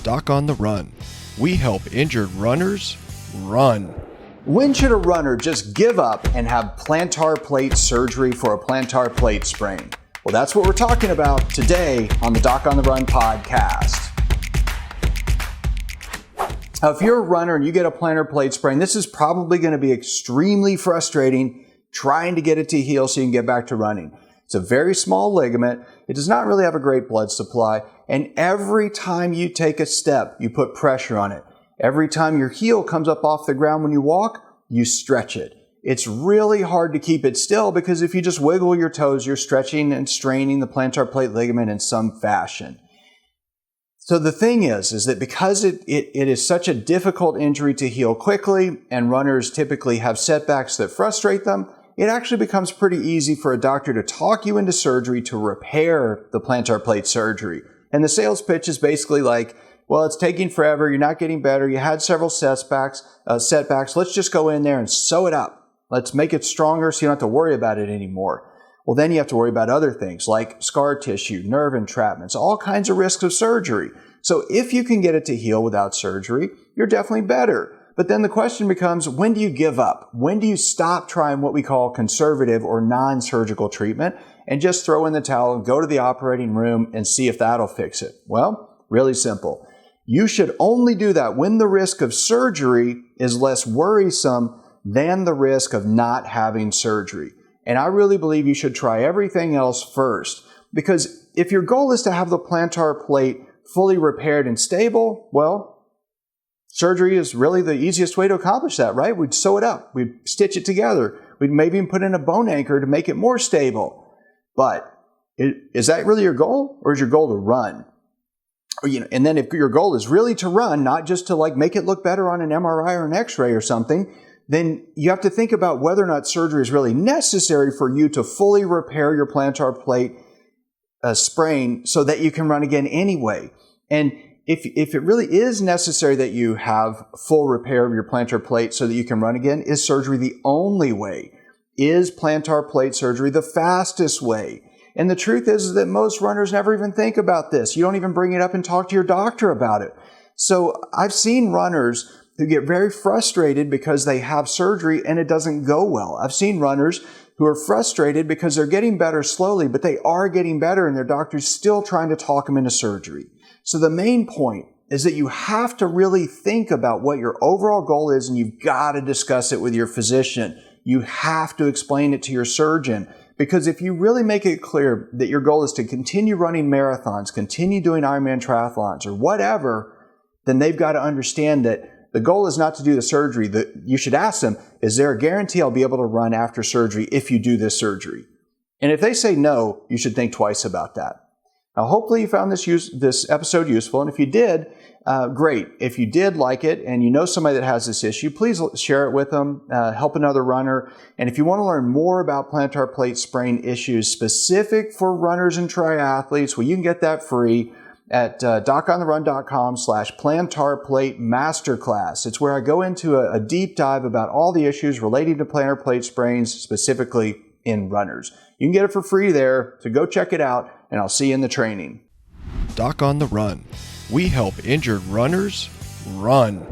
Doc on the Run. We help injured runners run. When should a runner just give up and have plantar plate surgery for a plantar plate sprain? Well, that's what we're talking about today on the Doc on the Run podcast. Now, if you're a runner and you get a plantar plate sprain, this is probably going to be extremely frustrating trying to get it to heal so you can get back to running. It's a very small ligament. It does not really have a great blood supply. And every time you take a step, you put pressure on it. Every time your heel comes up off the ground when you walk, you stretch it. It's really hard to keep it still because if you just wiggle your toes, you're stretching and straining the plantar plate ligament in some fashion. So the thing is that because it is such a difficult injury to heal quickly and runners typically have setbacks that frustrate them, it actually becomes pretty easy for a doctor to talk you into surgery to repair the plantar plate surgery. And the sales pitch is basically like, well, it's taking forever, you're not getting better, you had several setbacks, let's just go in there and sew it up. Let's make it stronger so you don't have to worry about it anymore. Well, then you have to worry about other things like scar tissue, nerve entrapments, all kinds of risks of surgery. So if you can get it to heal without surgery, you're definitely better. But then the question becomes, when do you give up? When do you stop trying what we call conservative or non-surgical treatment and just throw in the towel and go to the operating room and see if that'll fix it? Well, really simple. You should only do that when the risk of surgery is less worrisome than the risk of not having surgery. And I really believe you should try everything else first, because if your goal is to have the plantar plate fully repaired and stable, well, surgery is really the easiest way to accomplish that, right? We'd sew it up. We'd stitch it together. We'd maybe even put in a bone anchor to make it more stable. But is that really your goal, or is your goal to run? Or, and then if your goal is really to run, not just to like make it look better on an MRI or an X-ray or something, then you have to think about whether or not surgery is really necessary for you to fully repair your plantar plate sprain so that you can run again anyway. And if it really is necessary that you have full repair of your plantar plate so that you can run again, is surgery the only way? Is plantar plate surgery the fastest way? And the truth is that most runners never even think about this. You don't even bring it up and talk to your doctor about it. So I've seen runners who get very frustrated because they have surgery and it doesn't go well. I've seen runners who are frustrated because they're getting better slowly, but they are getting better and their doctor's still trying to talk them into surgery. So the main point is that you have to really think about what your overall goal is, and you've got to discuss it with your physician. You have to explain it to your surgeon, because if you really make it clear that your goal is to continue running marathons, continue doing Ironman triathlons or whatever, then they've got to understand that the goal is not to do the surgery. That you should ask them, is there a guarantee I'll be able to run after surgery if you do this surgery? And if they say no, you should think twice about that. Now, hopefully you found this episode useful, and if you did, great. If you did like it and you know somebody that has this issue, please share it with them, help another runner. And if you want to learn more about plantar plate sprain issues specific for runners and triathletes, well, you can get that free at docontherun.com/plantar plate masterclass. It's where I go into a deep dive about all the issues relating to plantar plate sprains, specifically in runners. You can get it for free there, so go check it out, and I'll see you in the training. Doc on the Run. We help injured runners run.